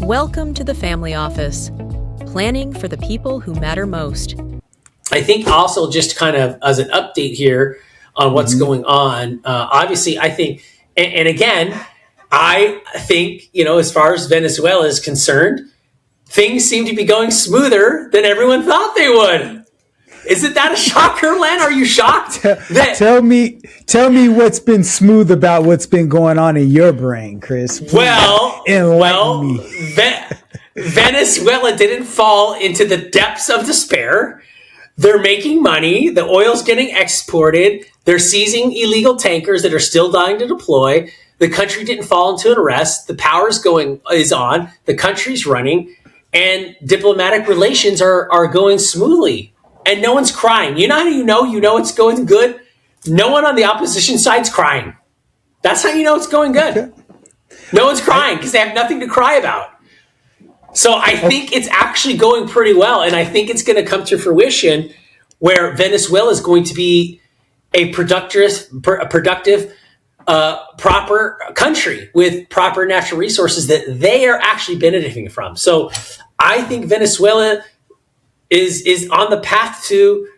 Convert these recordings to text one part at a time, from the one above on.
Welcome to the Family Office, planning for the people who matter most. I think also just kind of as an update here on what's going on, obviously I think, and again, I think, as far as Venezuela is concerned, things seem to be going smoother than everyone thought they would. Isn't that a shocker, Len? Are you shocked? Tell me what's been smooth about what's been going on in your brain, Chris. Please enlighten me. Venezuela didn't fall into the depths of despair. They're making money. The oil's getting exported. They're seizing illegal tankers that are still dying to deploy. The country didn't fall into an arrest. The power is on. The country's running. And diplomatic relations are going smoothly. And no one's crying. You know how you know it's going good? No one on the opposition side's crying. That's how you know it's going good. Okay. No one's crying because they have nothing to cry about. So I think it's actually going pretty well. And I think it's going to come to fruition where Venezuela is going to be a productive, proper country with proper natural resources that they are actually benefiting from. So I think Venezuela is on the path to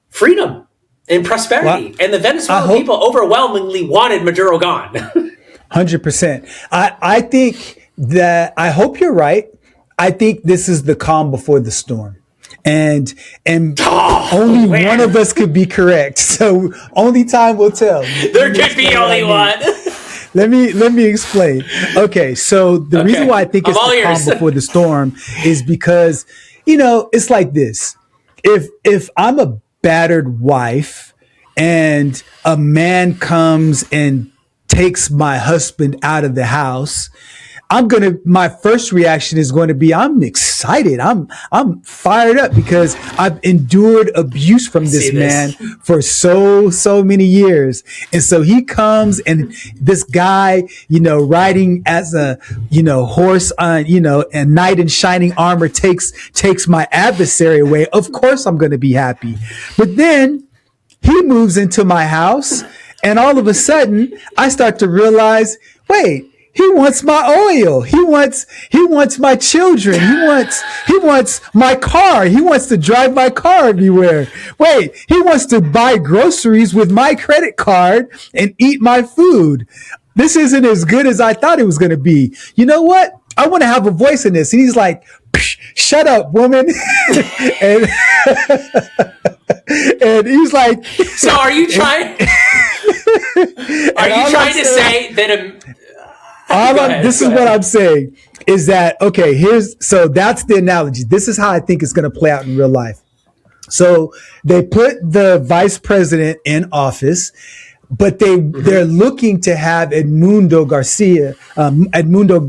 freedom and prosperity. Well, and the Venezuelan people overwhelmingly wanted Maduro gone. 100%. I think that, I hope you're right. I think this is the calm before the storm. And only one of us could be correct. So only time will tell. There could be only one. Let me explain. Okay, so the reason why I think it's the calm before the storm is because, it's like this. If I'm a battered wife and a man comes and takes my husband out of the house, my first reaction is going to be, I'm excited. I'm fired up because I've endured abuse from this man for so many years. And so he comes and this guy, riding as a, horse on, a knight in shining armor takes my adversary away. Of course I'm going to be happy. But then he moves into my house and all of a sudden I start to realize, wait, he wants my oil. He wants my children. He wants my car. He wants to drive my car everywhere. Wait, he wants to buy groceries with my credit card and eat my food. This isn't as good as I thought it was going to be. You know what? I want to have a voice in this. And he's like, shut up, woman. and he's like, so are you trying? Are you trying to say that this is what I'm saying is that, okay, so that's the analogy. This is how I think it's going to play out in real life. So they put the vice president in office, but they're looking to have Edmundo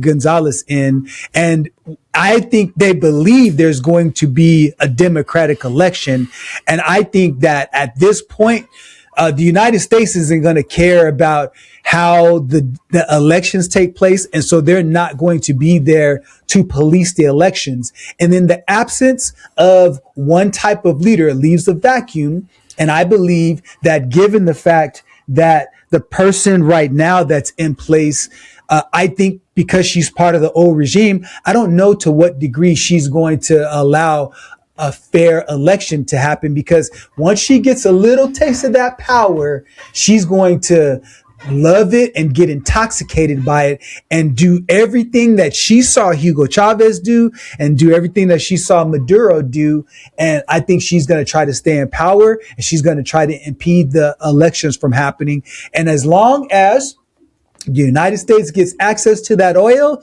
Gonzalez in. And I think they believe there's going to be a democratic election. And I think that at this point, the United States isn't going to care about how the elections take place. And so they're not going to be there to police the elections. And in the absence of one type of leader, it leaves a vacuum. And I believe that given the fact that the person right now that's in place, I think because she's part of the old regime, I don't know to what degree she's going to allow a fair election to happen, because once she gets a little taste of that power, she's going to love it and get intoxicated by it and do everything that she saw Hugo Chavez do and do everything that she saw Maduro do. And I think she's going to try to stay in power and she's going to try to impede the elections from happening. And as long as the United States gets access to that oil,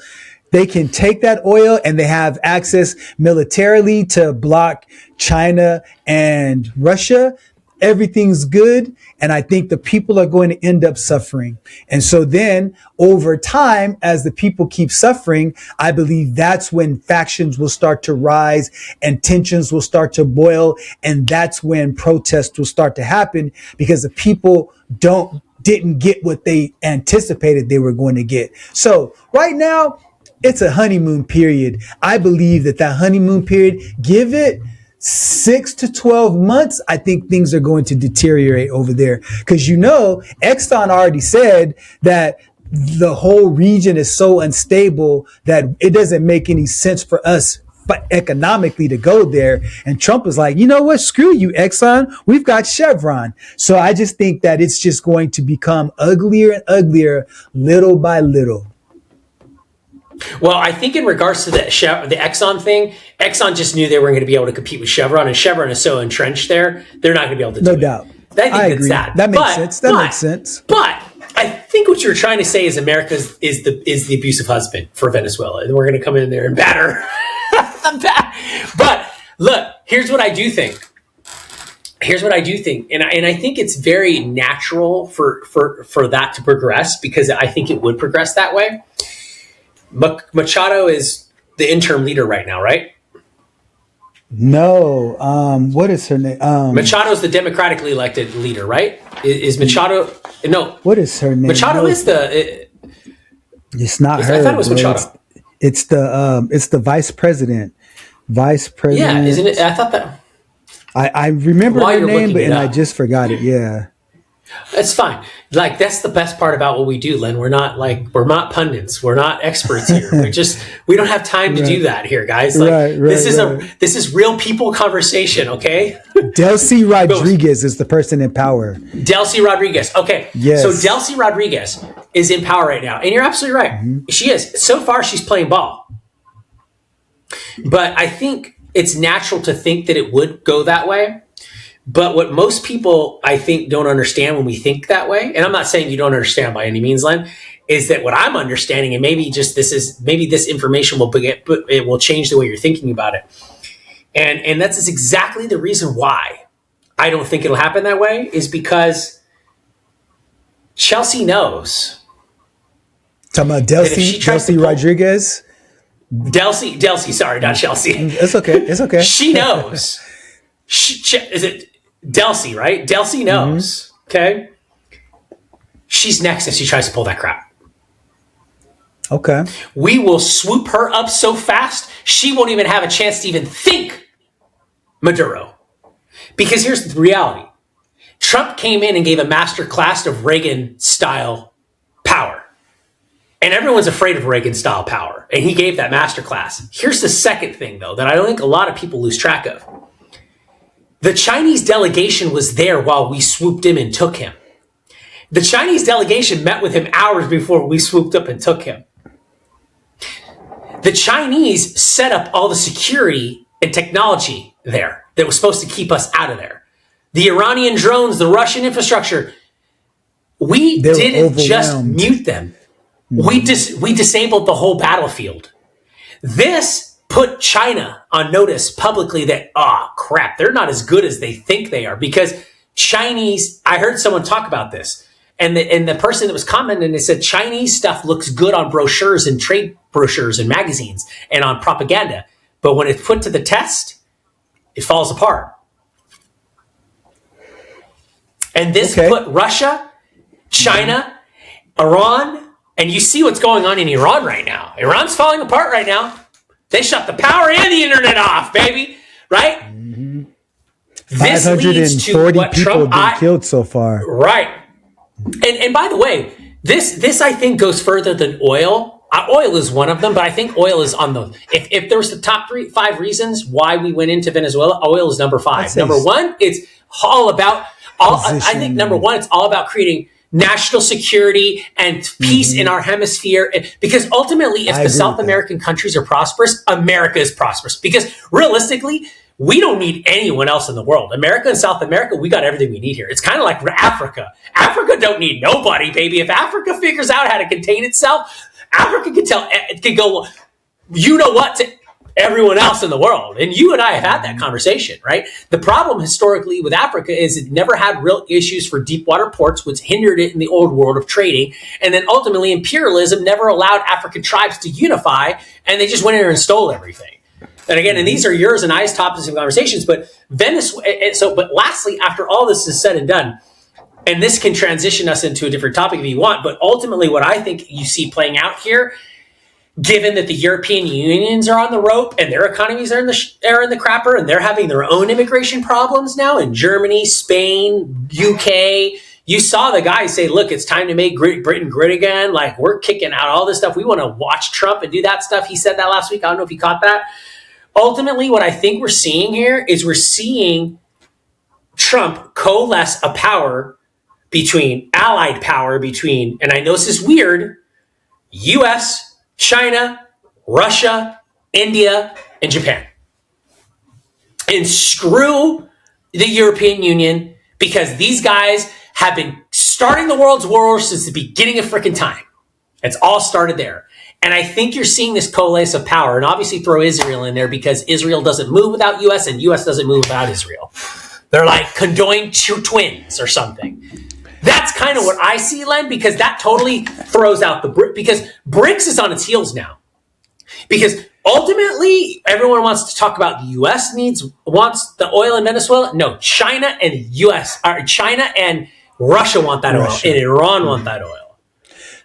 they can take that oil and they have access militarily to block China and Russia. Everything's good. And I think the people are going to end up suffering. And so then over time, as the people keep suffering, I believe that's when factions will start to rise and tensions will start to boil. And that's when protests will start to happen, because the people didn't get what they anticipated they were going to get. So right now, it's a honeymoon period. I believe that honeymoon period, give it 6 to 12 months, I think things are going to deteriorate over there. Because Exxon already said that the whole region is so unstable that it doesn't make any sense for us but economically to go there. And Trump is like, you know what? Screw you, Exxon. We've got Chevron. So I just think that it's just going to become uglier and uglier little by little. Well, I think in regards to the Exxon thing, Exxon just knew they weren't going to be able to compete with Chevron, and Chevron is so entrenched there, they're not going to be able to do it. No doubt. I agree. That makes sense. But I think what you're trying to say is America is the abusive husband for Venezuela, and we're going to come in there and batter. But look, here's what I do think, and I think it's very natural for that to progress, because I think it would progress that way. Machado is the interim leader right now, right? No. What is her name? Machado is the democratically elected leader, right? Is Machado? No. What is her name? Machado is the. It's not her. I thought it was Machado. It's the vice president. Vice president. Yeah, isn't it? I thought that. I remember her name, and I just forgot it. Yeah. It's fine. Like, that's the best part about what we do, Len. We're not pundits. We're not experts here. We don't have time to do that here, guys. Like, this is real people conversation, okay? Delcy Rodriguez is the person in power. Delcy Rodriguez. Okay. Yes. So Delcy Rodriguez is in power right now. And you're absolutely right. Mm-hmm. She is. So far, she's playing ball. But I think it's natural to think that it would go that way. But what most people, I think, don't understand when we think that way, and I'm not saying you don't understand by any means, Len, is that what I'm understanding, and maybe this information will change the way you're thinking about it. And that's exactly the reason why I don't think it'll happen that way, is because Chelsea knows. Talking about Delcy Rodriguez? Delcy, sorry, not Chelsea. It's okay. She knows. Is it Delcy, right? Delcy knows. Mm-hmm. Okay. She's next if she tries to pull that crap. Okay. We will swoop her up so fast, she won't even have a chance to even think Maduro. Because here's the reality. Trump came in and gave a master class of Reagan-style power. And everyone's afraid of Reagan-style power. And he gave that master class. Here's the second thing, though, that I don't think a lot of people lose track of. The Chinese delegation was there while we swooped in and took him. The Chinese delegation met with him hours before we swooped up and took him. The Chinese set up all the security and technology there that was supposed to keep us out of there. The Iranian drones, the Russian infrastructure. We didn't just mute them. Mm-hmm. We disabled the whole battlefield. This put China on notice publicly that, crap, they're not as good as they think they are, because Chinese, I heard someone talk about this, and the person that was commenting, they said Chinese stuff looks good on brochures and trade brochures and magazines and on propaganda, but when it's put to the test, it falls apart. And this put Russia, China, Iran, and you see what's going on in Iran right now. Iran's falling apart right now. They shut the power and the internet off, baby. Right? Mm-hmm. This leads to what people have been killed so far. Right. And by the way, this I think goes further than oil. Oil is one of them, but I think oil is on the. If there was the top 5 reasons why we went into Venezuela, oil is number 5. Number 1, it's all about. I think number 1, it's all about creating national security and peace in our hemisphere. Because ultimately, if the South American countries are prosperous, America is prosperous. Because realistically, we don't need anyone else in the world. America and South America, we got everything we need here. It's kind of like Africa. Africa don't need nobody, baby. If Africa figures out how to contain itself, Africa can go, you know what, to everyone else in the world. And you and I have had that conversation, right? The problem historically with Africa is it never had real issues for deep water ports, which hindered it in the old world of trading. And then ultimately imperialism never allowed African tribes to unify, and they just went in there and stole everything. And again, and these are yours and I's topics of conversations, but but lastly, after all this is said and done, and this can transition us into a different topic if you want, but ultimately what I think you see playing out here, given that the European unions are on the rope and their economies are in the crapper and they're having their own immigration problems now in Germany, Spain, UK, You saw the guy say, look, it's time to make Britain great again. Like, we're kicking out all this stuff. We want to watch Trump and do that stuff. He said that last week. I don't know if you caught that. Ultimately, what I think we're seeing here is we're seeing Trump coalesce a power between allied power between, and I know this is weird, US, China, Russia, India, and Japan. And screw the European Union, because these guys have been starting the world's war since the beginning of freaking time. It's all started there. And I think you're seeing this coalesce of power, and obviously throw Israel in there because Israel doesn't move without US and US doesn't move without Israel. They're like conjoined twins or something. That's kind of what I see, Len, because that totally throws out because BRICS is on its heels now. Because ultimately, everyone wants to talk about the U.S. wants the oil in Venezuela. No, China and Russia want that oil, and Iran want that oil.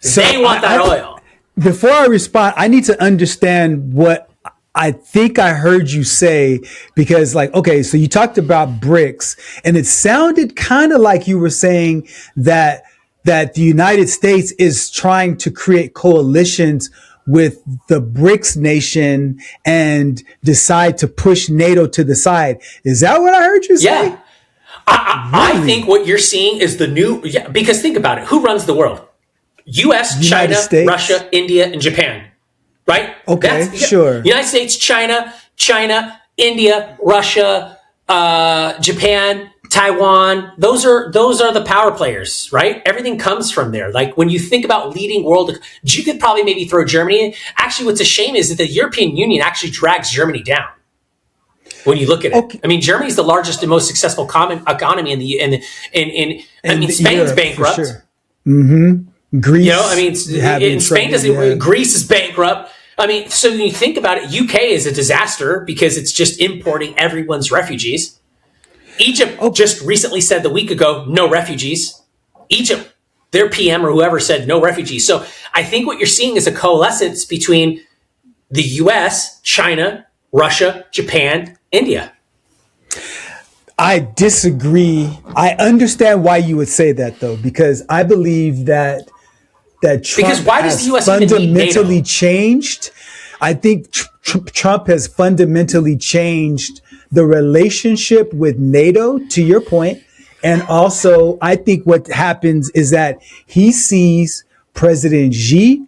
So they want that oil. Before I respond, I need to understand what I think I heard you say, because okay, so you talked about BRICS, and it sounded kind of like you were saying that the United States is trying to create coalitions with the BRICS nation and decide to push NATO to the side. Is that what I heard you say? Yeah. I think what you're seeing is the new, because think about it. Who runs the world? US, China, Russia, India, and Japan. Right? Okay, sure. United States, China, India, Russia, Japan, Taiwan. Those are the power players, right? Everything comes from there. Like when you think about leading world, you could probably maybe throw Germany in. Actually, what's a shame is that the European Union actually drags Germany down. When you look at it, okay. I mean, Germany's the largest and most successful economy Spain's bankrupt. Sure. Mm-hmm. Greece, Spain doesn't. Yeah. Greece is bankrupt. I mean, so when you think about it, UK is a disaster because it's just importing everyone's refugees. Egypt just recently said the week ago, no refugees. Egypt, their PM or whoever said no refugees. So I think what you're seeing is a coalescence between the US, China, Russia, Japan, India. I disagree. I understand why you would say that, though, because I believe that Trump has fundamentally changed. I think Trump has fundamentally changed the relationship with NATO, to your point. And also, I think what happens is that he sees President Xi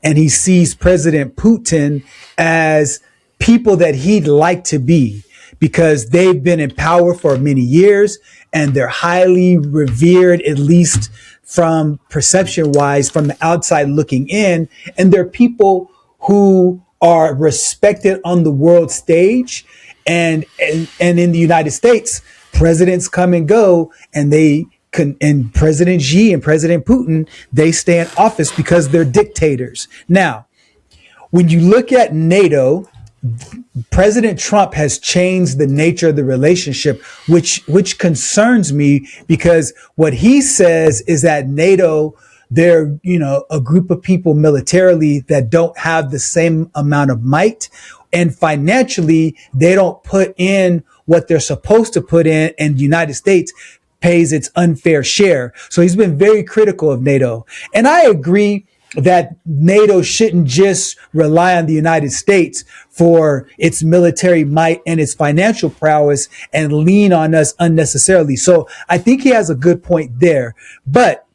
and he sees President Putin as people that he'd like to be, because they've been in power for many years and they're highly revered, at least from perception wise, from the outside looking in. And they're people who are respected on the world stage. And in the United States, presidents come and go, and and President Xi and President Putin, they stay in office because they're dictators. Now, when you look at NATO, President Trump has changed the nature of the relationship, which concerns me, because what he says is that NATO, they're, a group of people militarily that don't have the same amount of might, and financially they don't put in what they're supposed to put in, and the United States pays its unfair share. So he's been very critical of NATO. And I agree that NATO shouldn't just rely on the United States for its military might and its financial prowess and lean on us unnecessarily. So I think he has a good point there. But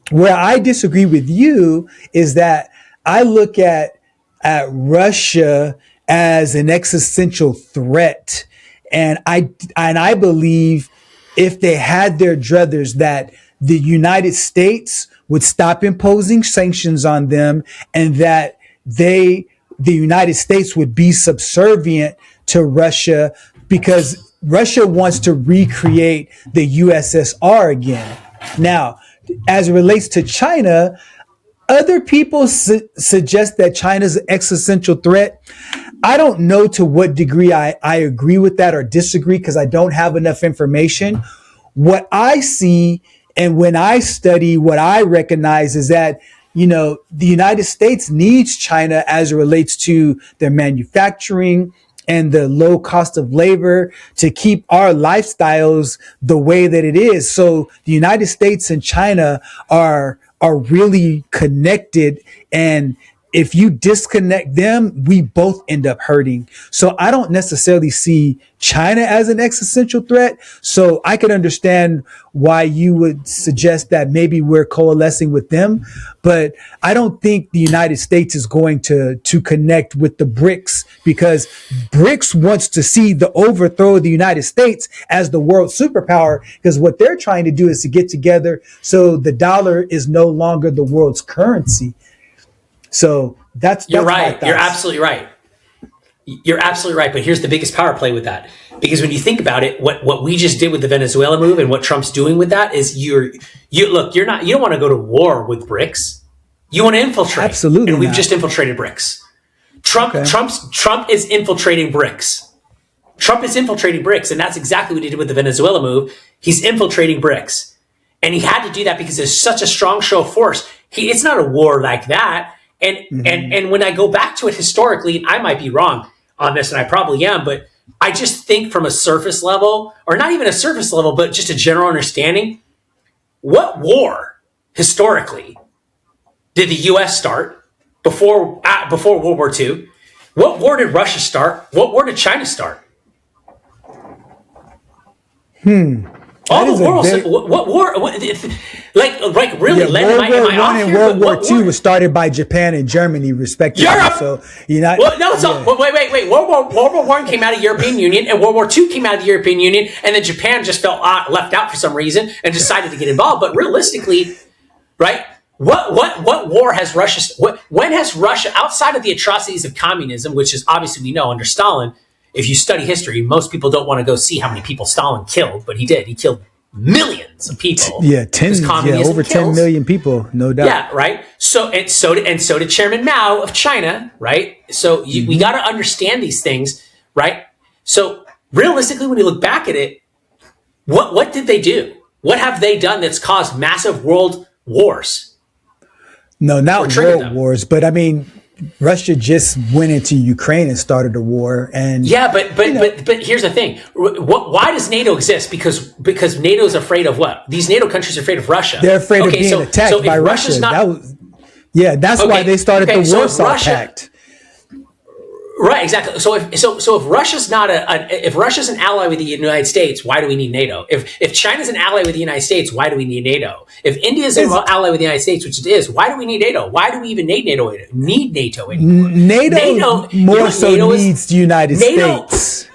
where I disagree with you is that I look at Russia as an existential threat. And I believe if they had their druthers, that the United States would stop imposing sanctions on them, and that the United States would be subservient to Russia, because Russia wants to recreate the USSR again. Now, as it relates to China, other people suggest that China's an existential threat. I don't know to what degree I agree with that or disagree, because I don't have enough information. What I see, and when I study, what I recognize is that, the United States needs China as it relates to their manufacturing and the low cost of labor to keep our lifestyles the way that it is. So the United States and China are really connected, and if you disconnect them, we both end up hurting. So I don't necessarily see China as an existential threat. So I could understand why you would suggest that maybe we're coalescing with them. But I don't think the United States is going to connect with the BRICS, because BRICS wants to see the overthrow of the United States as the world superpower, because what they're trying to do is to get together so the dollar is no longer the world's currency. So that's you're right. You're absolutely right. You're absolutely right. But here's the biggest power play with that, because when you think about it, what we just did with the Venezuela move and what Trump's doing with that is you don't want to go to war with BRICS. You want to infiltrate. Absolutely. And we've just infiltrated BRICS. Trump is infiltrating BRICS. Trump is infiltrating BRICS, and that's exactly what he did with the Venezuela move. He's infiltrating BRICS. And he had to do that because there's such a strong show of force. It's not a war like that. And when I go back to it historically, and I might be wrong on this, and I probably am, but I just think from a surface level, or not even a surface level, but just a general understanding, what war historically did the U.S. start before World War II? What war did Russia start? What war did China start? All the world. What war? Like really? Yeah, World War I and World War II was started by Japan and Germany, respectively. Europe. So you're not. Well, no, wait. World War I came out of the European Union, and World War II came out of the European Union, and then Japan just felt left out for some reason and decided to get involved. But realistically, right? What war has Russia? When has Russia, outside of the atrocities of communism, which is obviously we know under Stalin? If you study history, most people don't want to go see how many people Stalin killed, but he did. He killed millions of people. Yeah, over 10 million people, no doubt. Yeah, right. So did Chairman Mao of China, right? So we got to understand these things, right? So realistically, when you look back at it, what did they do? What have they done that's caused massive world wars? No, not world wars, but I mean, Russia just went into Ukraine and started a war, and but here's the thing: why does NATO exist? Because NATO's afraid of what? These NATO countries are afraid of Russia. They're afraid of being attacked by Russia. That's why they started the Warsaw Pact. Right, exactly. So if Russia's not if Russia's an ally with the United States, why do we need NATO? If China's an ally with the United States, why do we need NATO? If India's an ally with the United States, which it is, why do we need NATO? Why do we even need NATO? NATO anymore? NATO more so needs the United States.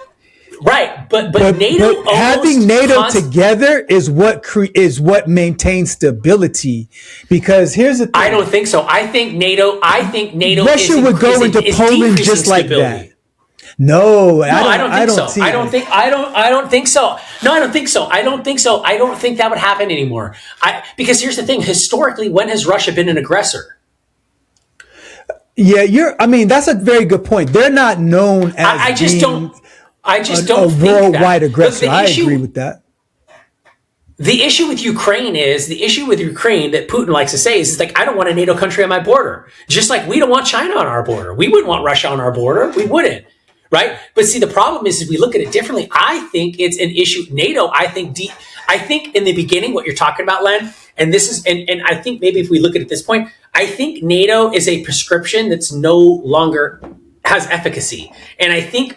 Right, but NATO having NATO together is what maintains stability. Because here's the thing: I don't think so. I think NATO. Russia would go into Poland just like that. No, I don't think so. I don't think so. No, I don't think so. I don't think that would happen anymore. Because here's the thing: historically, when has Russia been an aggressor? Yeah, that's a very good point. They're not known as I just don't a think worldwide aggressor. I agree with that. The issue with Ukraine that Putin likes to say is like, I don't want a NATO country on my border. Just like we don't want China on our border. We wouldn't want Russia on our border. We wouldn't. Right? But see, the problem is we look at it differently. I think it's an issue. NATO, I think in the beginning, what you're talking about, Len, and this is, and I think maybe if we look at it at this point, I think NATO is a prescription that's no longer has efficacy. And I think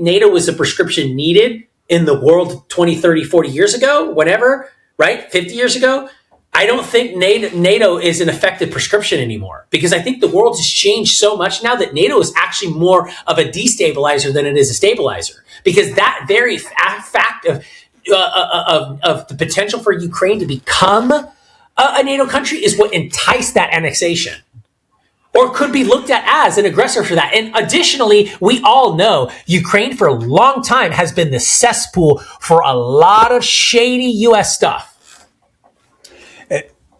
NATO was a prescription needed in the world 20, 30, 40 years ago, whatever, right? 50 years ago. I don't think NATO is an effective prescription anymore, because I think the world has changed so much now that NATO is actually more of a destabilizer than it is a stabilizer, because that very fact of the potential for Ukraine to become a NATO country is what enticed that annexation, or could be looked at as an aggressor for that. And additionally, we all know Ukraine for a long time has been the cesspool for a lot of shady U.S. stuff.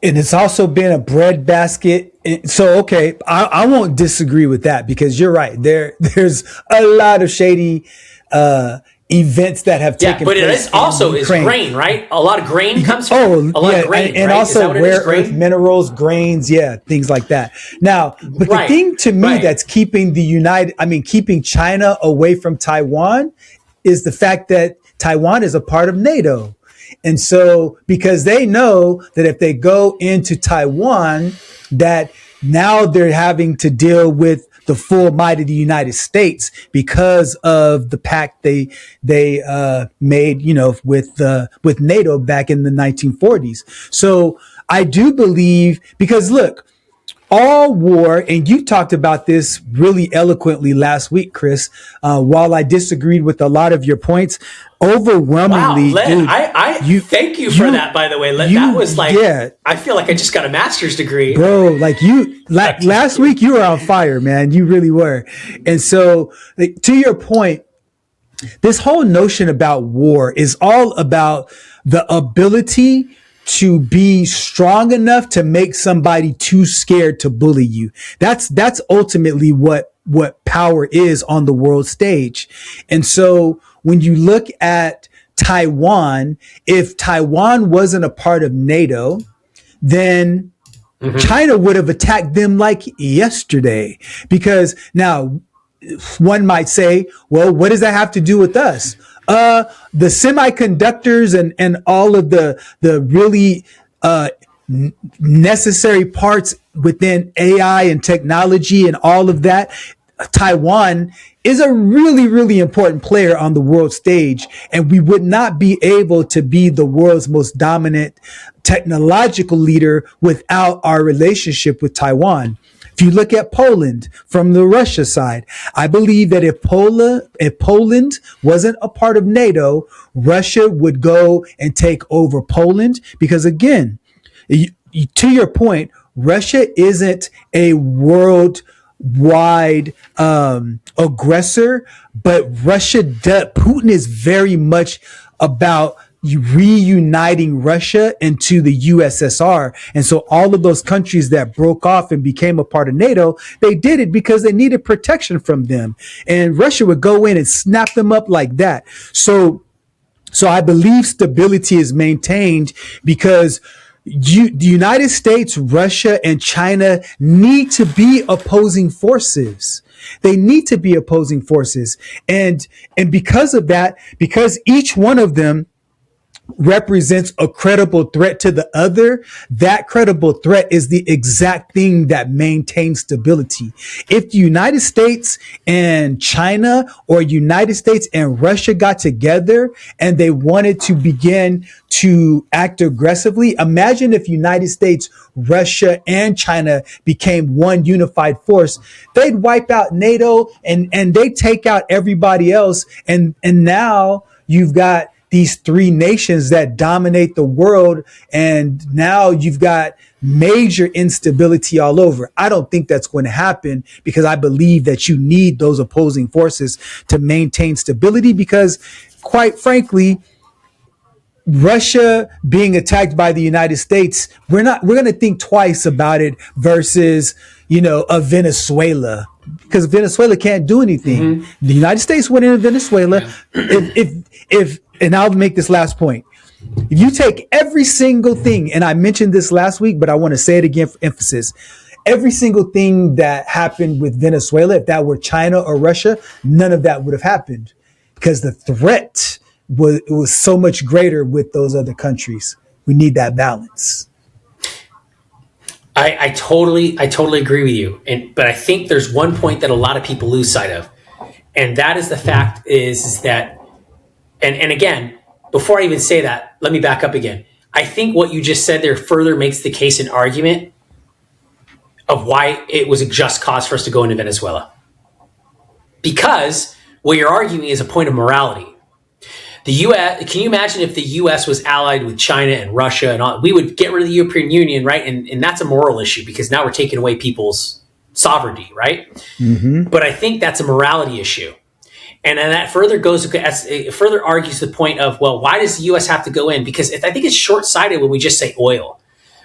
And it's also been a breadbasket. So, okay, I won't disagree with that, because you're right. There's a lot of shady events that have Yeah, taken but it place is also in is Ukraine. grain, right? A lot of grain comes from Oh, a lot yeah, of grain, and right? Is that also what it is? rare earth Grain? minerals, grains, yeah, things like that. Now, but the Right, thing to me right. that's keeping China away from Taiwan is the fact that Taiwan is a part of NATO. And so, because they know that if they go into Taiwan, that now they're having to deal with the full might of the United States because of the pact they made, with NATO back in the 1940s. So I do believe, because look, all war, and you talked about this really eloquently last week, Chris. While I disagreed with a lot of your points, Wow, overwhelmingly, Len, dude, I you, thank you for you, that, by the way. Len, that you, was like, yeah, I feel like I just got a master's degree. bro, last week you were on fire, man. You really were. And so, like, to your point, this whole notion about war is all about the ability to be strong enough to make somebody too scared to bully you. That's ultimately what power is on the world stage. And so when you look at Taiwan, if Taiwan wasn't a part of NATO, then China would have attacked them like yesterday. Because now one might say, well, what does that have to do with us? The semiconductors and all of the really necessary parts within AI and technology and all of that. Taiwan is a really, really important player on the world stage, and we would not be able to be the world's most dominant technological leader without our relationship with Taiwan. If you look at Poland from the Russia side, I believe that if Poland wasn't a part of NATO, Russia would go and take over Poland because, again, to your point, Russia isn't a worldwide aggressor, but Putin is very much about reuniting Russia into the USSR. And so all of those countries that broke off and became a part of NATO, they did it because they needed protection from them. And Russia would go in and snap them up like that. So I believe stability is maintained because the United States, Russia, and China need to be opposing forces. They need to be opposing forces. And because of that, because each one of them represents a credible threat to the other, that credible threat is the exact thing that maintains stability. If the United States and China or United States and Russia got together and they wanted to begin to act aggressively, imagine if United States, Russia, and China became one unified force. They'd wipe out NATO and they take out everybody else. And now you've got these three nations that dominate the world, and now you've got major instability all over. I don't think that's going to happen because I believe that you need those opposing forces to maintain stability because, quite frankly, Russia being attacked by the United States, we're going to think twice about it versus, a Venezuela, because Venezuela can't do anything. The United States went into Venezuela. If and I'll make this last point. If you take every single thing, and I mentioned this last week, but I want to say it again for emphasis. Every single thing that happened with Venezuela, if that were China or Russia, none of that would have happened because the threat was so much greater with those other countries. We need that balance. I totally agree with you. But I think there's one point that a lot of people lose sight of. And that is the fact is that, and again, before I even say that, let me back up again. I think what you just said there further makes the case an argument of why it was a just cause for us to go into Venezuela. Because what you're arguing is a point of morality. The U.S. Can you imagine if the U.S. was allied with China and Russia and all? We would get rid of the European Union, right? And that's a moral issue because now we're taking away people's sovereignty, right? But I think that's a morality issue. And then that further argues the point of, well, why does the U.S. have to go in? Because I think it's short-sighted when we just say oil.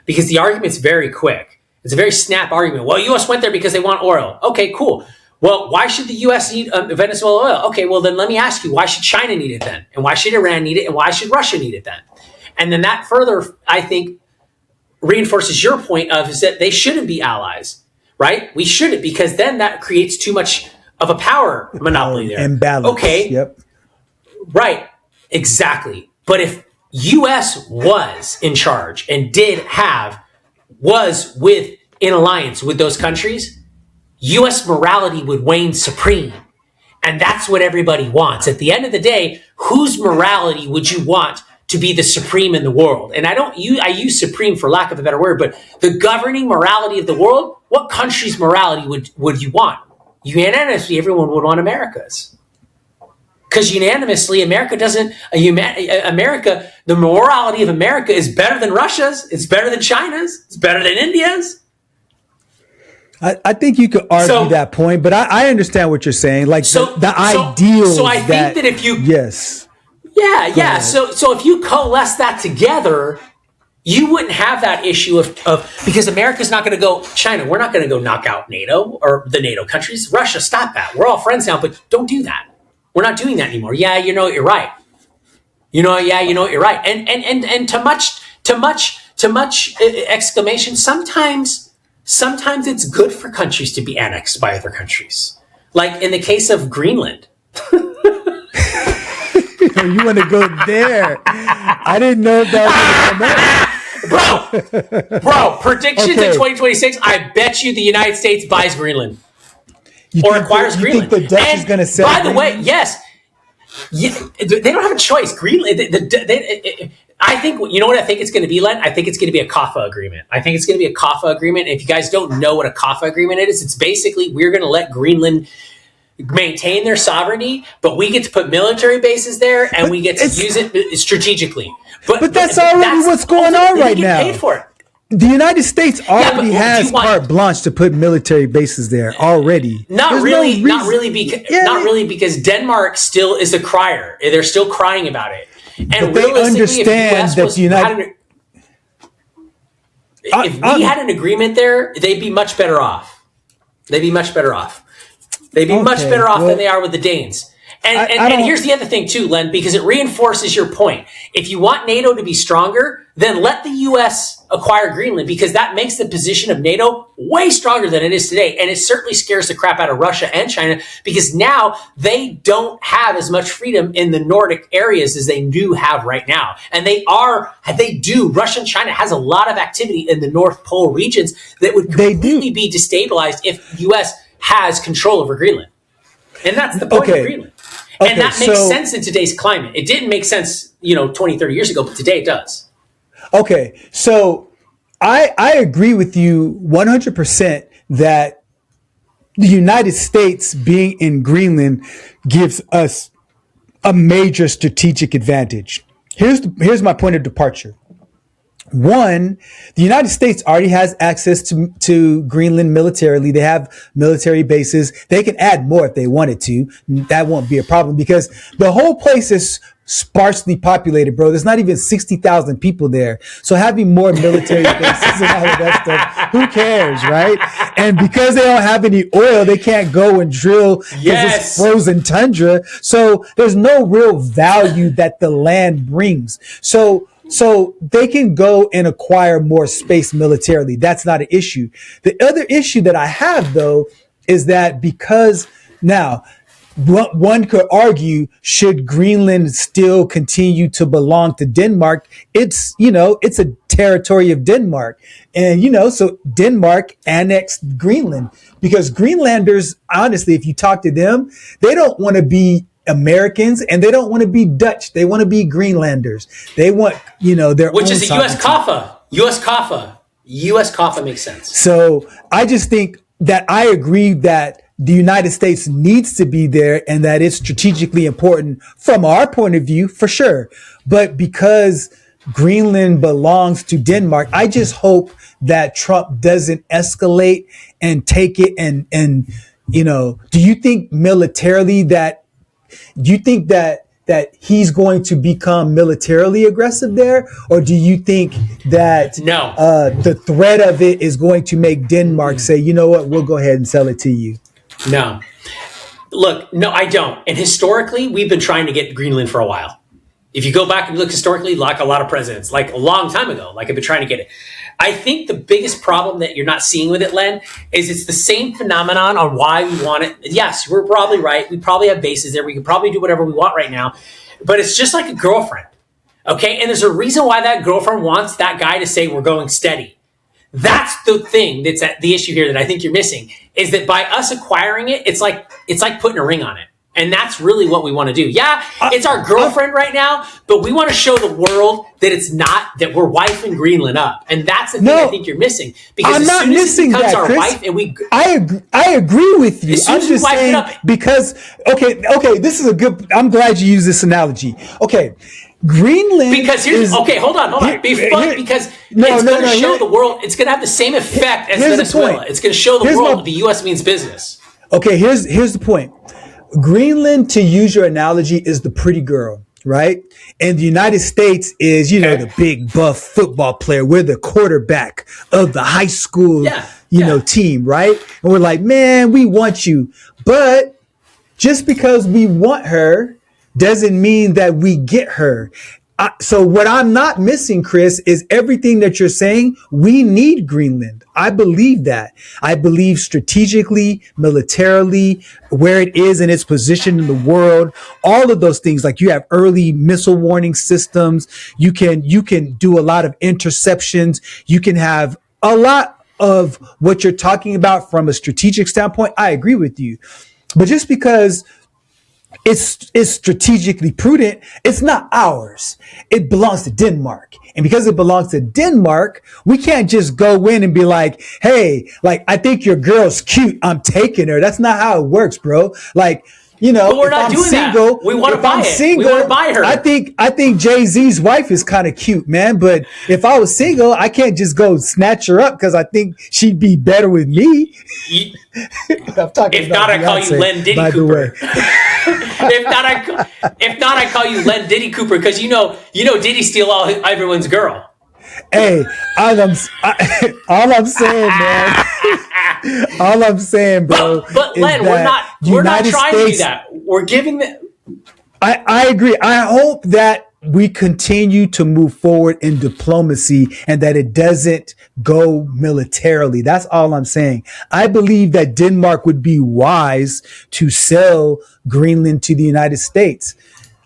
Because the argument's very quick. It's a very snap argument. Well, U.S. went there because they want oil. Okay, cool. Well, why should the U.S. need Venezuela oil? Okay, well, then let me ask you, why should China need it then? And why should Iran need it? And why should Russia need it then? And then that further, I think, reinforces your point of is that they shouldn't be allies, right? We shouldn't, because then that creates too much of a power monopoly there. Imbalance. Okay. Yep. Right. Exactly. But if U.S. was in charge and was in alliance with those countries, U.S. morality would reign supreme. And that's what everybody wants. At the end of the day, whose morality would you want to be the supreme in the world? And I use supreme for lack of a better word, but the governing morality of the world, what country's morality would you want? Unanimously, everyone would want America's. Because unanimously, the morality of America is better than Russia's, it's better than China's, it's better than India's. I think you could argue that point, but I understand what you're saying. Like the ideal. So I think that if you yes, yeah. So if you coalesce that together, you wouldn't have that issue of because America's not going to go China. We're not going to go knock out NATO or the NATO countries. Russia, stop that. We're all friends now, but don't do that. We're not doing that anymore. Yeah, you know what, you're right. You know what, you're right. And to much exclamation. Sometimes it's good for countries to be annexed by other countries. Like in the case of Greenland. You want to go there? I didn't know if that was going to come up. Bro, predictions in 2026. I bet you the United States buys Greenland acquires Greenland. You think the Dutch is going to sell? By the way, yes. Yeah, they don't have a choice. Greenland. I think, you know what I think it's going to be, Len? I think it's going to be a CAFA agreement. I think it's going to be a CAFA agreement. And if you guys don't know what a CAFA agreement is, it's basically we're going to let Greenland maintain their sovereignty, but we get to put military bases there and we get to use it strategically. But that's already what's going on right now. Paid for it. The United States already has carte blanche to put military bases there already. Not really because Denmark still is a crier. They're still crying about it. And but they understand that the United if we had an agreement there, they'd be much better off. They'd be much better off than they are with the Danes. And here's the other thing too, Len, because it reinforces your point. If you want NATO to be stronger, then let the U.S. acquire Greenland, because that makes the position of NATO way stronger than it is today. And it certainly scares the crap out of Russia and China, because now they don't have as much freedom in the Nordic areas as they do have right now. And Russia and China has a lot of activity in the North Pole regions that would completely be destabilized if the U.S. has control over Greenland. And that's the point of Greenland. And that makes sense in today's climate. It didn't make sense, 20, 30 years ago, but today it does. Okay. So I agree with you 100% that the United States being in Greenland gives us a major strategic advantage. Here's my point of departure. One, the United States already has access to Greenland militarily. They have military bases. They can add more if they wanted to. That won't be a problem, because the whole place is sparsely populated, bro. There's not even 60,000 people there. So having more military bases and all of that stuff, who cares, right? And because they don't have any oil, they can't go and drill because it's frozen tundra. So there's no real value that the land brings. So they can go and acquire more space militarily. That's not an issue. The other issue that I have, though, is that because now one could argue, should Greenland still continue to belong to Denmark? It's a territory of Denmark. And, so Denmark annexed Greenland, because Greenlanders, honestly, if you talk to them, they don't want to be Americans, and they don't want to be Dutch. They want to be Greenlanders. They want, their which own is a U.S. CAFA. U.S. CAFA makes sense. So I just think that I agree that the United States needs to be there and that it's strategically important from our point of view, for sure. But because Greenland belongs to Denmark, I just hope that Trump doesn't escalate and take it and do you think militarily that he's going to become militarily aggressive there? Or do you think that the threat of it is going to make Denmark say, you know what, we'll go ahead and sell it to you? No. Look, no, I don't. And historically, we've been trying to get Greenland for a while. If you go back and look historically, like a lot of presidents, like a long time ago, like I've been trying to get it. I think the biggest problem that you're not seeing with it, Len, is it's the same phenomenon on why we want it. Yes, we're probably right. We probably have bases there. We can probably do whatever we want right now. But it's just like a girlfriend. Okay? And there's a reason why that girlfriend wants that guy to say we're going steady. That's the thing that's the issue here that I think you're missing, is that by us acquiring it, it's like putting a ring on it. And that's really what we want to do. Yeah, it's our girlfriend right now, but we want to show the world that it's not, that we're wifing Greenland up. And that's the thing I think you're missing. Because I'm not missing that, our Chris. wife and we I agree with you. I'm just saying because this is a good, I'm glad you use this analogy. Okay. Greenland because here's hold on. Because it's going to show the world, it's going to have the same effect as Venezuela. It's going to show the world the U.S. means business. Okay, here's the point. Greenland, to use your analogy, is the pretty girl, right? And the United States is, the big buff football player. We're the quarterback of the high school, team, right? And we're like, man, we want you. But just because we want her doesn't mean that we get her. So what I'm not missing, Chris, is everything that you're saying. We need Greenland. I believe that. I believe strategically, militarily, where it is in its position in the world, all of those things. Like you have early missile warning systems. You can do a lot of interceptions. You can have a lot of what you're talking about from a strategic standpoint. I agree with you. But just because it's strategically prudent, it's not ours. It belongs to Denmark. And because it belongs to Denmark, we can't just go in and be like, hey, like, I think your girl's cute, I'm taking her. That's not how it works, bro. Like, but we're not doing that. We want to buy it. We want to buy her. I think Jay-Z's wife is kind of cute, man. But if I was single, I can't just go snatch her up because I think she'd be better with me. I'm talking if not, I call you Len Diddy Cooper. If not, I call you Len Diddy Cooper because Diddy steal everyone's girl. Hey, all I'm saying, man. All I'm saying, bro. But Len, we're not trying to do that. We're giving the. I agree. I hope that we continue to move forward in diplomacy and that it doesn't go militarily. That's all I'm saying. I believe that Denmark would be wise to sell Greenland to the United States.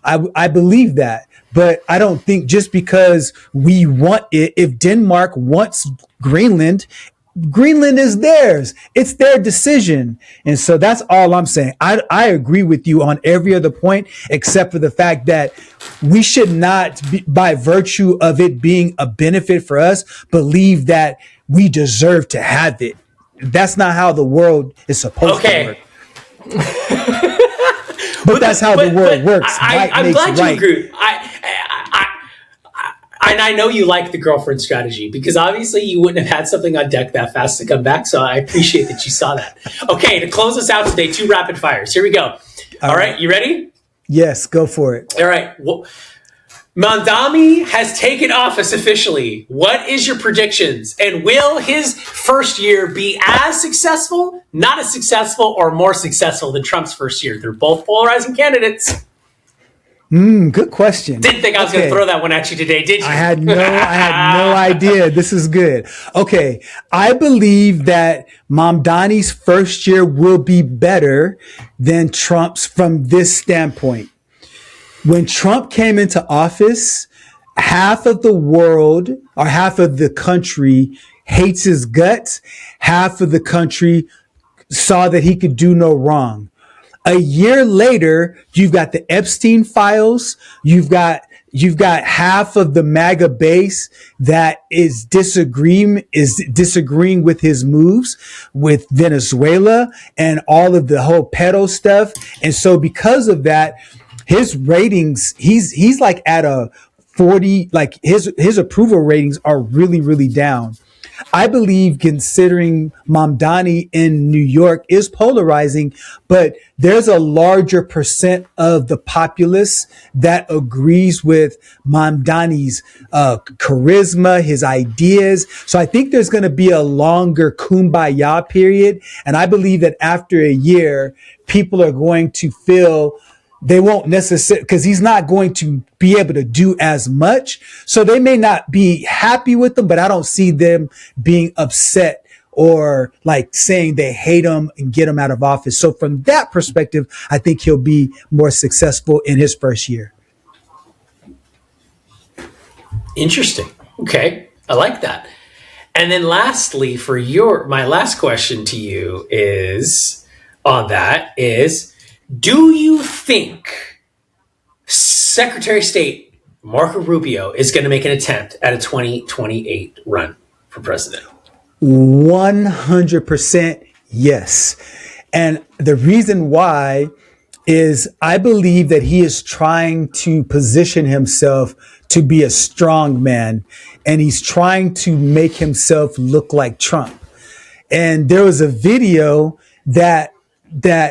I believe that. But I don't think just because we want it, if Denmark wants Greenland is theirs. It's their decision. And so that's all I'm saying. I agree with you on every other point, except for the fact that we should not, by virtue of it being a benefit for us, believe that we deserve to have it. That's not how the world is supposed to work. But that's how the world works. I'm glad you agree. And I know you like the girlfriend strategy because obviously you wouldn't have had something on deck that fast to come back. So I appreciate that you saw that. Okay, to close us out today, 2 rapid fires. Here we go. All right, you ready? Yes, go for it. All right. Well, Mandami has taken office officially. What is your predictions? And will his first year be as successful, not as successful, or more successful than Trump's first year? They're both polarizing candidates. Good question. Didn't think I was going to throw that one at you today, did you? I had no idea. This is good. Okay. I believe that Mamdani's first year will be better than Trump's from this standpoint. When Trump came into office, half of the world or half of the country hates his guts. Half of the country saw that he could do no wrong. A year later, you've got the Epstein files. You've got half of the MAGA base that is disagreeing with his moves with Venezuela and all of the whole pedo stuff. And so because of that, his ratings, he's like at a 40, like his approval ratings are really, really down. I believe considering Mamdani in New York is polarizing, but there's a larger percent of the populace that agrees with Mamdani's charisma, his ideas. So I think there's going to be a longer kumbaya period. And I believe that after a year, people are going to feel they won't necessarily, because he's not going to be able to do as much. So they may not be happy with him, but I don't see them being upset or like saying they hate him and get him out of office. So from that perspective, I think he'll be more successful in his first year. Interesting. Okay. I like that. And then lastly, for my last question to you is on that is, do you think Secretary of State Marco Rubio is going to make an attempt at a 2028 run for president? 100% yes. And the reason why is I believe that he is trying to position himself to be a strong man, and he's trying to make himself look like Trump. And there was a video that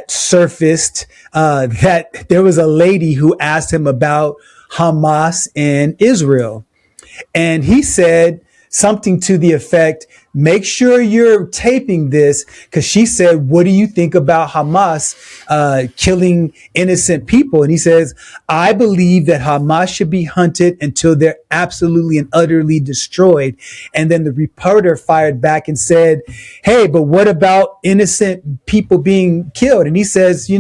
surfaced that there was a lady who asked him about Hamas and Israel. And he said something to the effect, make sure you're taping this, because she said, what do you think about Hamas killing innocent people? And he says, I believe that Hamas should be hunted until they're absolutely and utterly destroyed. And then the reporter fired back and said, hey, but what about innocent people being killed? And he says,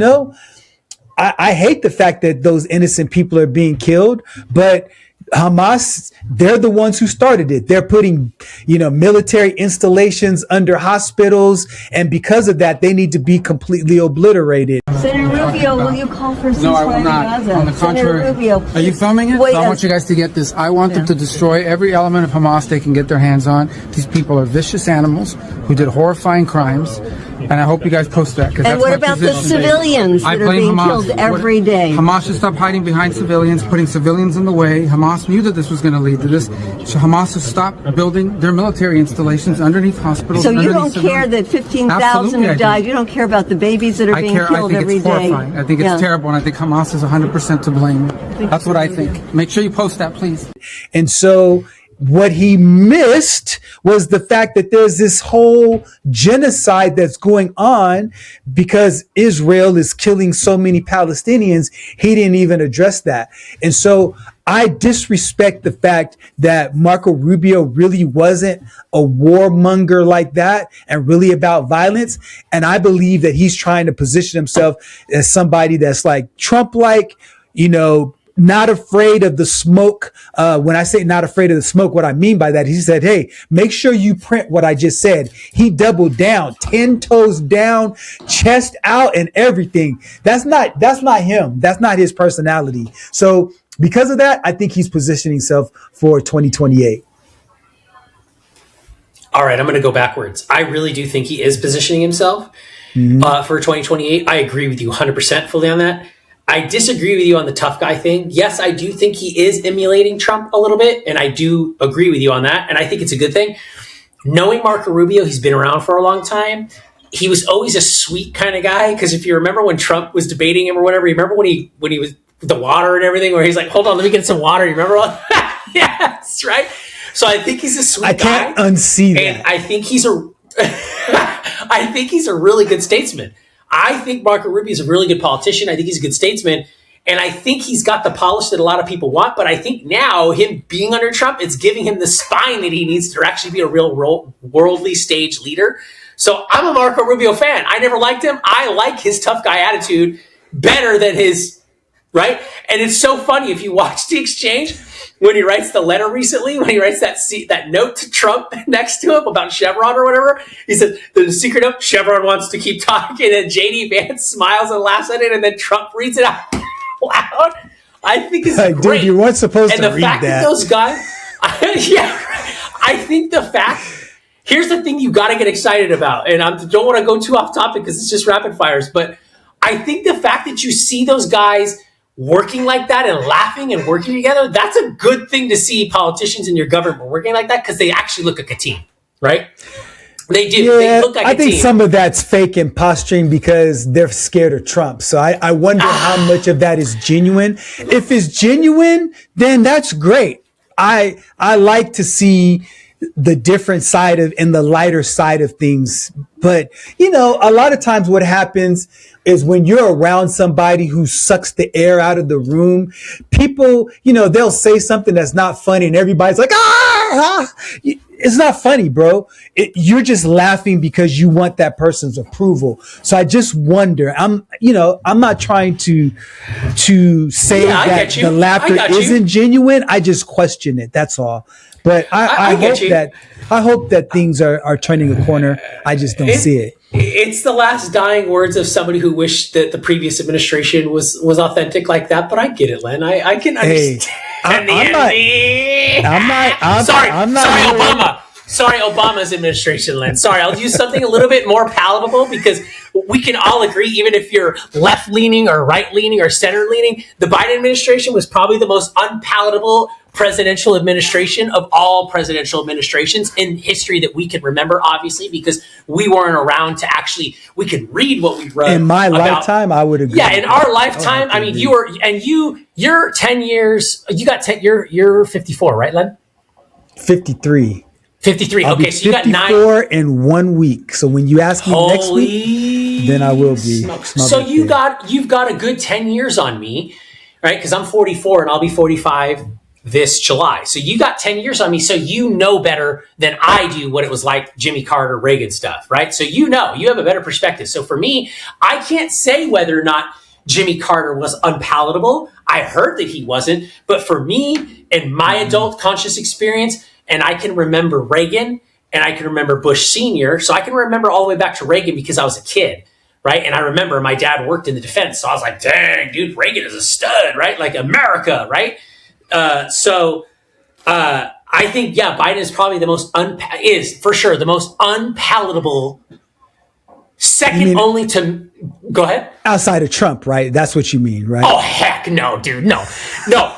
I hate the fact that those innocent people are being killed, but Hamas, they're the ones who started it. They're putting, military installations under hospitals. And because of that, they need to be completely obliterated. Senator Rubio, will you call for ceasefire? No, I will not. Gaza? On the contrary. Senator Rubio, are you filming it? Wait, I want you guys to get this. I want them to destroy every element of Hamas they can get their hands on. These people are vicious animals who did horrifying crimes. And I hope you guys post that. And what about the civilians that are being killed every day? Hamas should stop hiding behind civilians, putting civilians in the way. Hamas knew that this was going to lead to this. So Hamas should stop building their military installations underneath hospitals. So you don't care that 15,000 have died? You don't care about the babies that are being killed every day? Horrifying. I think it's terrible, and I think Hamas is 100% to blame. That's what I think. Make sure you post that, please. And so what he missed was the fact that there's this whole genocide that's going on because Israel is killing so many Palestinians. He didn't even address that. And so I disrespect the fact that Marco Rubio really wasn't a warmonger like that and really about violence. And I believe that he's trying to position himself as somebody that's like Trump-like, not afraid of the smoke. When I say not afraid of the smoke, what I mean by that, he said, hey, make sure you print what I just said. He doubled down, 10 toes down, chest out and everything. That's not him. That's not his personality. So because of that, I think he's positioning himself for 2028. All right, I'm going to go backwards. I really do think he is positioning himself for 2028. I agree with you 100% fully on that. I disagree with you on the tough guy thing. Yes, I do think he is emulating Trump a little bit, and I do agree with you on that, and I think it's a good thing. Knowing Marco Rubio, he's been around for a long time. He was always a sweet kind of guy, because if you remember when Trump was debating him or whatever, you remember when he was with the water and everything, where he's like, hold on, let me get some water. You remember all that? Yes, right? So I think he's a sweet guy. I can't unsee that. And I think he's a really good statesman. I think Marco Rubio is a really good politician. I think he's a good statesman. And I think he's got the polish that a lot of people want. But I think now, him being under Trump, it's giving him the spine that he needs to actually be a real worldly stage leader. So I'm a Marco Rubio fan. I never liked him. I like his tough guy attitude better than his, right? And it's so funny if you watch the exchange when he writes the letter recently, when he writes that note to Trump next to him about Chevron or whatever. He says, the secret note, Chevron wants to keep talking, and J.D. Vance smiles and laughs at it, and then Trump reads it out loud. I think it's great. Dude, you weren't supposed to read that. And the fact that those guys, I think the fact, here's the thing you got to get excited about, and I don't want to go too off topic because it's just rapid fires, but I think the fact that you see those guys working like that and laughing and working together, that's a good thing to see politicians in your government working like that, because they actually look like a team. right? They do. Yeah, They look like I think team. some of that's fake and posturing because they're scared of Trump. So I wonder how much of that is genuine. If it's genuine, then that's great. I like to see the different side of and the lighter side of things. But, you know, a lot of times what happens is when you're around somebody who sucks the air out of the room, people, you know, they'll say something that's not funny and everybody's like, it's not funny, bro. You're just laughing because you want that person's approval. So I just wonder, I'm not trying to say that the laughter isn't genuine. I just question it. That's all. But I hope that things are turning a corner. I just don't see it. It's the last dying words of somebody who wished that the previous administration was authentic like that. But I get it, Len. I can understand the envy. Sorry, Obama. Sorry, Obama's administration, Len. Sorry, I'll use something a little bit more palatable because we can all agree, even if you're left-leaning or right-leaning or center-leaning, the Biden administration was probably the most unpalatable presidential administration of all presidential administrations in history that we can remember, obviously, because we weren't around to actually, we could read what we wrote. In my lifetime, I would agree. Yeah, in our lifetime, I mean, you're 10 years, you're 54, right, Len? 53. 53. Okay, so you got 54 in 1 week. So when you ask me next week, then I will be. So you've got a good 10 years on me, right? Because I'm 44 and I'll be 45 this July. So you got 10 years on me. So you know better than I do what it was like Jimmy Carter, Reagan stuff, right? So you have a better perspective. So for me, I can't say whether or not Jimmy Carter was unpalatable. I heard that he wasn't. But for me, in my adult conscious experience, and I can remember Reagan and I can remember Bush Sr. So I can remember all the way back to Reagan because I was a kid, right? And I remember my dad worked in the defense. So I was like, dang, dude, Reagan is a stud, right? Like America, right? I think, Biden is probably the most unpalatable, second only to, go ahead. Outside of Trump, right? That's what you mean, right? Oh, heck no, dude. No.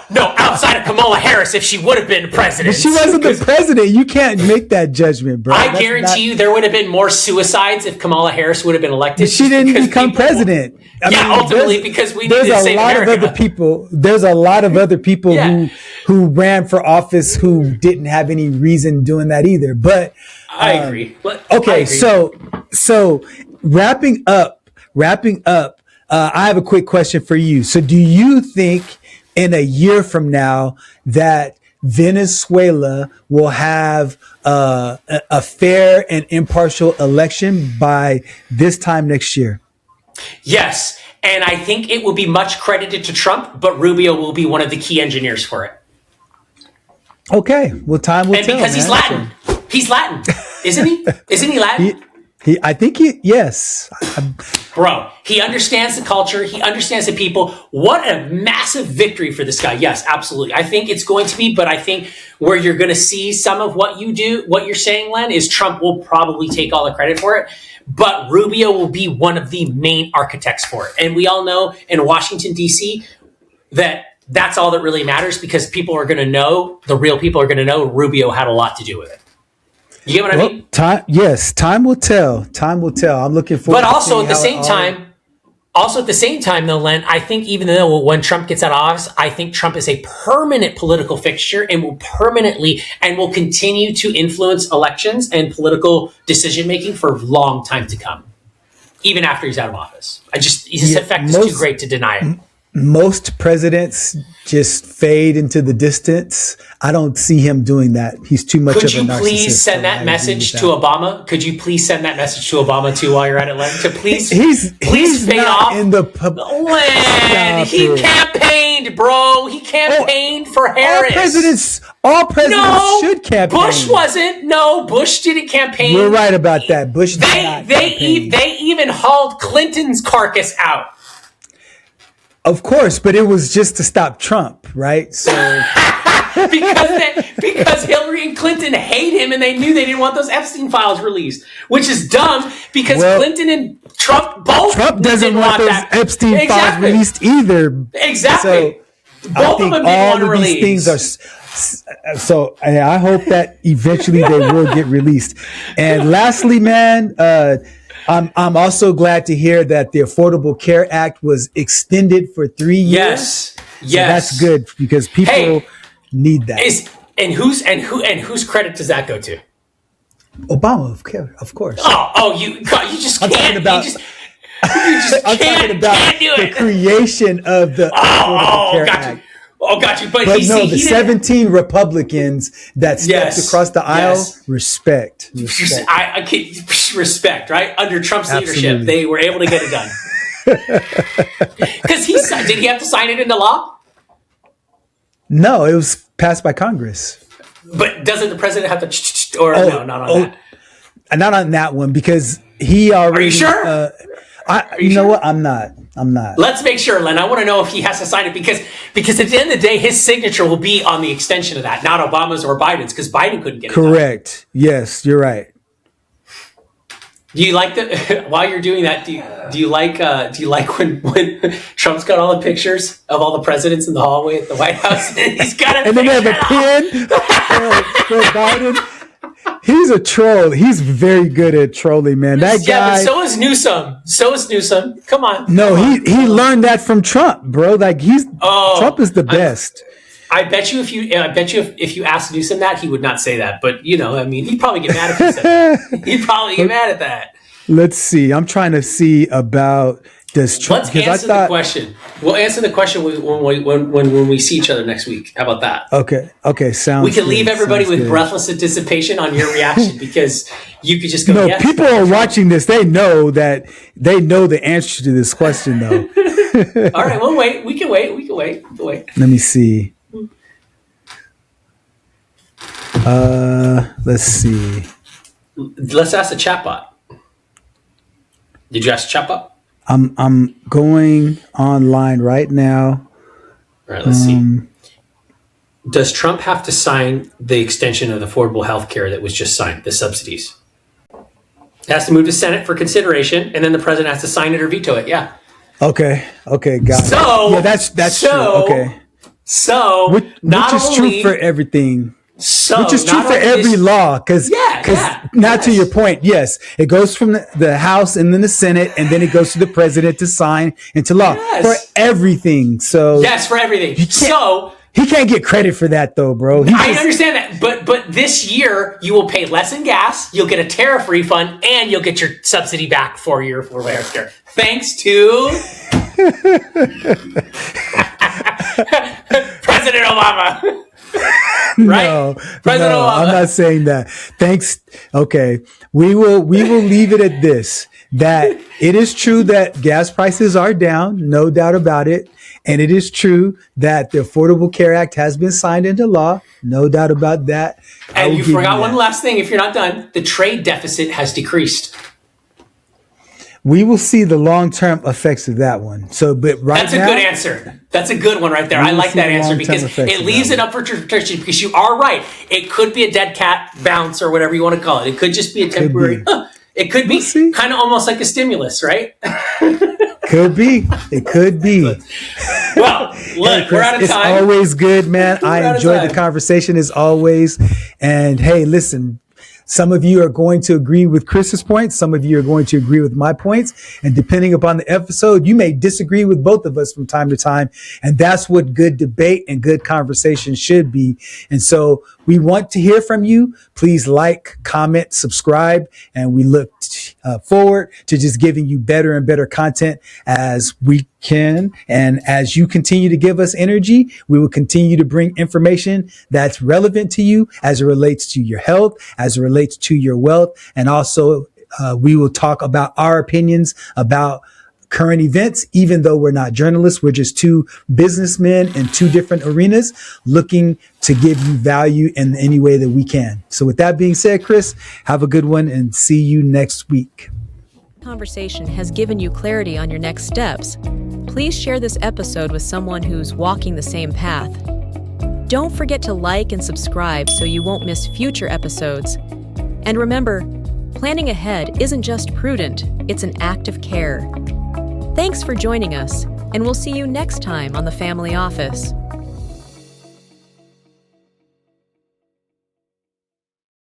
Outside of Kamala Harris, if she would have been president. But she wasn't the president. You can't make that judgment, bro. I guarantee you there would have been more suicides if Kamala Harris would have been elected. But she didn't become president. Ultimately, because we need to save America. There's a lot of other people who ran for office who didn't have any reason doing that either. But I agree. Okay, so wrapping up, I have a quick question for you. So do you think in a year from now that Venezuela will have a fair and impartial election by this time next year? Yes. And I think it will be much credited to Trump, but Rubio will be one of the key engineers for it. Okay. Well, time will tell. And because he's Latin. He's Latin, isn't he? Isn't he Latin? Yes. Bro, he understands the culture. He understands the people. What a massive victory for this guy. Yes, absolutely. I think it's going to be, but I think where you're going to see some of what you're saying, Len, is Trump will probably take all the credit for it, but Rubio will be one of the main architects for it. And we all know in Washington, D.C., that's all that really matters because people are going to know, the real people are going to know Rubio had a lot to do with it. You get what I mean? Time will tell. Time will tell. I'm looking forward. But also at the same time, though, Len, I think even though when Trump gets out of office, I think Trump is a permanent political fixture and will continue to influence elections and political decision making for a long time to come, even after he's out of office. His effect is too great to deny it. Most presidents just fade into the distance. I don't see him doing that. He's too much of a narcissist. Could you please send that message to Obama? Could you please send that message to Obama too while you're at it, Len? To please fade off. In the Len, he campaigned, bro. He campaigned for Harris. All presidents should campaign. Bush wasn't. No, Bush didn't campaign. You're right about that. Bush did not campaign. They even hauled Clinton's carcass out. Of course, but it was just to stop Trump, right? So because Hillary and Clinton hate him and they knew they didn't want those Epstein files released, which is dumb because Clinton and Trump both doesn't want those Epstein files released either. Exactly. So both of them didn't want to release. So I hope that eventually they will get released. And lastly, man, I'm also glad to hear that the Affordable Care Act was extended for 3 years. Yes. So that's good because people need that. And whose credit does that go to? Obama, of course. You just can't. Talking about, you just I'm talking about the creation of the Affordable Care Act. Got you. But the 17 Republicans that stepped across the aisle, respect. Respect, right? Under Trump's leadership, they were able to get it done. Because did he have to sign it into law? No, it was passed by Congress. But doesn't the president have to? Or no, not on that. Not on that one because he already. Are you sure? You know what? I'm not. Let's make sure, Len. I want to know if he has to sign it because at the end of the day, his signature will be on the extension of that, not Obama's or Biden's, because Biden couldn't get it. Correct. Yes, you're right. Do you like while you're doing that? Do you like when Trump's got all the pictures of all the presidents in the hallway at the White House and he's got and then they have a pin for Biden. He's a troll. He's very good at trolling, man. That guy. But so is Newsom. Come on. No, he learned that from Trump, bro. Like Trump is the best. I bet you if you asked Newsom that, he would not say that. But he'd probably get mad if he said that. He'd probably get mad at that. Let's see. I'm trying to see about does Trump. Let's answer the question. We'll answer the question when we see each other next week. How about that? Okay. Sounds. We can leave everybody with breathless anticipation on your reaction because you could just go. No, yes. People are watching this. They know the answer to this question, though. All right, we'll wait. We can wait. Let me see. Let's see. Let's ask the chatbot. Did you ask the chatbot? I'm going online right now. All right, let's see. Does Trump have to sign the extension of the affordable health care that was just signed, the subsidies? It has to move to Senate for consideration, and then the president has to sign it or veto it. Yeah. Okay, got it. Yeah, that's true. Okay. So, which is true for everything. Which is true for every law, because to your point, yes, it goes from the House and then the Senate, and then it goes to the president to sign into law for everything. So yes, for everything. He can't get credit for that, though, bro. I understand that, but this year you will pay less in gas, you'll get a tariff refund, and you'll get your subsidy back for your affordable health care, thanks to President Obama. Right? No, I'm not saying that. Thanks. Okay. We will leave it at this, that it is true that gas prices are down, no doubt about it. And it is true that the Affordable Care Act has been signed into law, no doubt about that. And you forgot one last thing if you're not done. The trade deficit has decreased. We will see the long-term effects of that one. So, but that's a good answer. That's a good one right there. I like that answer because it leaves it up for interpretation. Because you are right. It could be a dead cat bounce or whatever you want to call it. It could just be a temporary. It could be kind of almost like a stimulus, right? Could be. It could be. Well, look, we're out of time. It's always good, man. I enjoyed the conversation as always. And hey, listen. Some of you are going to agree with Chris's points. Some of you are going to agree with my points. And depending upon the episode, you may disagree with both of us from time to time. And that's what good debate and good conversation should be. And so we want to hear from you. Please like, comment, subscribe. And we look forward to just giving you better and better content as we can. And as you continue to give us energy, we will continue to bring information that's relevant to you as it relates to your health, as it relates to your wealth. And also, we will talk about our opinions about current events. Even though we're not journalists, we're just two businessmen in two different arenas looking to give you value in any way that we can. So with that being said, Chris, have a good one and see you next week. Conversation has given you clarity on your next steps. Please share this episode with someone who's walking the same path. Don't forget to like and subscribe so you won't miss future episodes. And remember, planning ahead isn't just prudent, it's an act of care. Thanks for joining us, and we'll see you next time on The Family Office.